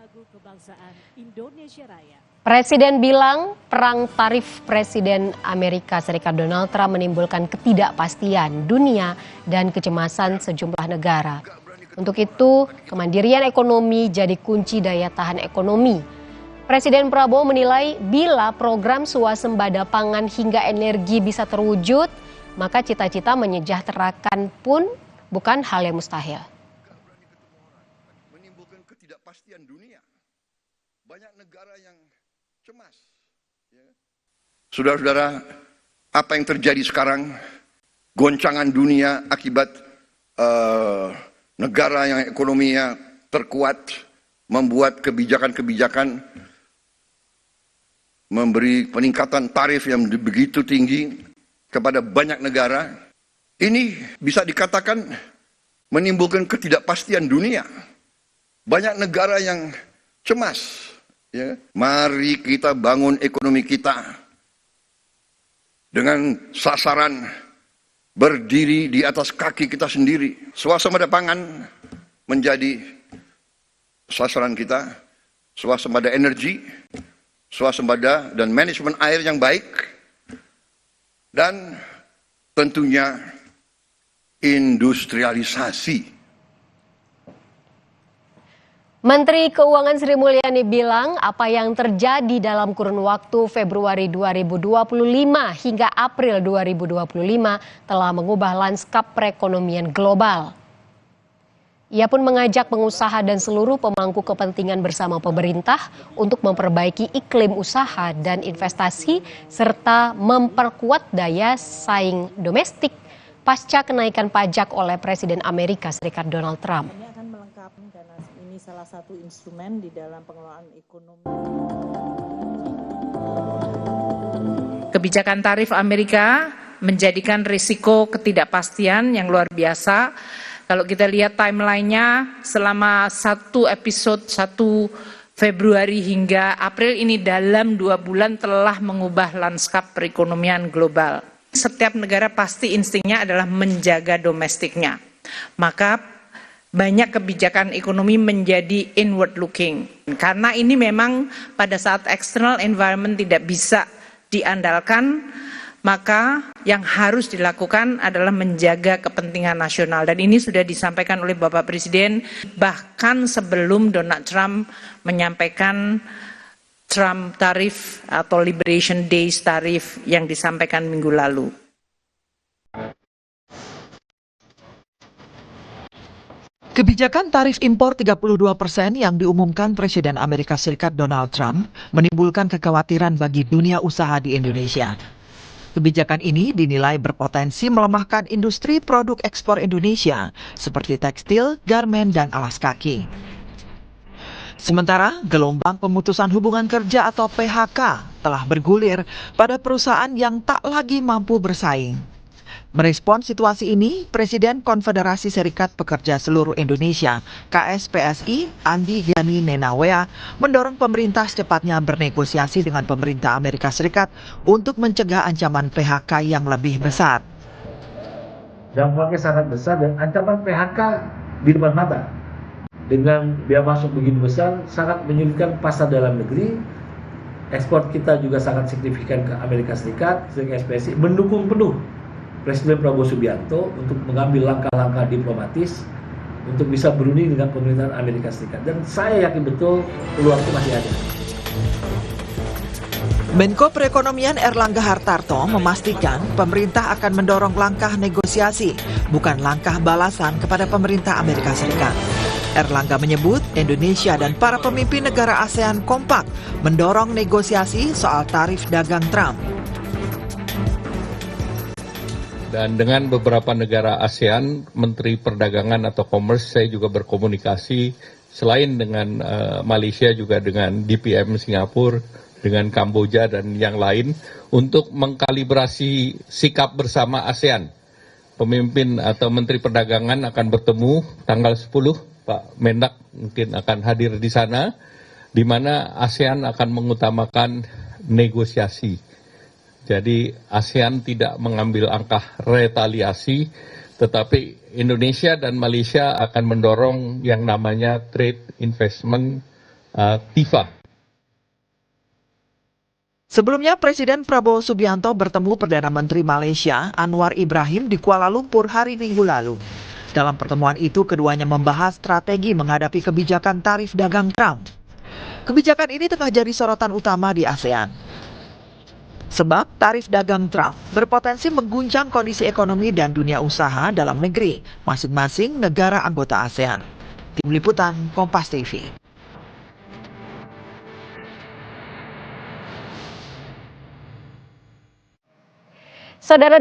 lagu kebangsaan Indonesia Raya. Presiden bilang perang tarif Presiden Amerika Serikat Donald Trump menimbulkan ketidakpastian dunia dan kecemasan sejumlah negara. Untuk itu, kemandirian ekonomi jadi kunci daya tahan ekonomi. Presiden Prabowo menilai bila program swasembada pangan hingga energi bisa terwujud, maka cita-cita menyejahterakan pun bukan hal yang mustahil. Menimbulkan ketidakpastian dunia. Banyak negara yang cemas. Saudara-saudara, apa yang terjadi sekarang? Goncangan dunia akibat negara yang ekonominya terkuat membuat kebijakan-kebijakan memberi peningkatan tarif yang begitu tinggi kepada banyak negara. Ini bisa dikatakan menimbulkan ketidakpastian dunia. Banyak negara yang cemas. Ya. Mari kita bangun ekonomi kita dengan sasaran berdiri di atas kaki kita sendiri. Swasembada pangan menjadi sasaran kita, swasembada energi, swasembada dan manajemen air yang baik, dan tentunya industrialisasi. Menteri Keuangan Sri Mulyani bilang apa yang terjadi dalam kurun waktu Februari 2025 hingga April 2025 telah mengubah lanskap perekonomian global. Ia pun mengajak pengusaha dan seluruh pemangku kepentingan bersama pemerintah untuk memperbaiki iklim usaha dan investasi serta memperkuat daya saing domestik pasca kenaikan pajak oleh Presiden Amerika Serikat Donald Trump. Ini akan melengkapi karena ini salah satu instrumen di dalam pengelolaan ekonomi. Kebijakan tarif Amerika menjadikan risiko ketidakpastian yang luar biasa. Kalau kita lihat timelinenya selama satu episode 1 Februari hingga April ini dalam 2 bulan telah mengubah lanskap perekonomian global. Setiap negara pasti instingnya adalah menjaga domestiknya. Maka banyak kebijakan ekonomi menjadi inward looking. Karena ini memang pada saat external environment tidak bisa diandalkan, maka yang harus dilakukan adalah menjaga kepentingan nasional. Dan ini sudah disampaikan oleh Bapak Presiden bahkan sebelum Donald Trump menyampaikan Trump tarif atau Liberation Days tarif yang disampaikan minggu lalu. Kebijakan tarif impor 32% yang diumumkan Presiden Amerika Serikat Donald Trump menimbulkan kekhawatiran bagi dunia usaha di Indonesia. Kebijakan ini dinilai berpotensi melemahkan industri produk ekspor Indonesia seperti tekstil, garmen, dan alas kaki. Sementara gelombang pemutusan hubungan kerja atau PHK telah bergulir pada perusahaan yang tak lagi mampu bersaing. Merespons situasi ini, Presiden Konfederasi Serikat Pekerja Seluruh Indonesia (KSPSI) Andi Gani Nenawea mendorong pemerintah secepatnya bernegosiasi dengan pemerintah Amerika Serikat untuk mencegah ancaman PHK yang lebih besar. Dampaknya sangat besar dan ancaman PHK di depan mata. Dengan biaya masuk begitu besar, sangat menyulitkan pasar dalam negeri. Ekspor kita juga sangat signifikan ke Amerika Serikat, sehingga SPSI mendukung penuh Presiden Prabowo Subianto untuk mengambil langkah-langkah diplomatis untuk bisa berunding dengan pemerintahan Amerika Serikat. Dan saya yakin betul peluang itu masih ada. Menko Perekonomian Erlangga Hartarto memastikan pemerintah akan mendorong langkah negosiasi, bukan langkah balasan kepada pemerintah Amerika Serikat. Erlangga menyebut Indonesia dan para pemimpin negara ASEAN kompak mendorong negosiasi soal tarif dagang Trump. Dan dengan beberapa negara ASEAN, Menteri Perdagangan atau Commerce, saya juga berkomunikasi selain dengan Malaysia juga dengan DPM Singapura, dengan Kamboja dan yang lain untuk mengkalibrasi sikap bersama ASEAN. Pemimpin atau Menteri Perdagangan akan bertemu tanggal 10, Pak Mendak mungkin akan hadir di sana, di mana ASEAN akan mengutamakan negosiasi. Jadi ASEAN tidak mengambil langkah retaliasi, tetapi Indonesia dan Malaysia akan mendorong yang namanya trade investment TIFA. Sebelumnya, Presiden Prabowo Subianto bertemu Perdana Menteri Malaysia Anwar Ibrahim di Kuala Lumpur hari Minggu lalu. Dalam pertemuan itu, keduanya membahas strategi menghadapi kebijakan tarif dagang Trump. Kebijakan ini tengah jadi sorotan utama di ASEAN. Sebab tarif dagang Trump berpotensi mengguncang kondisi ekonomi dan dunia usaha dalam negeri masing-masing negara anggota ASEAN. Tim Liputan Kompas TV. Saudara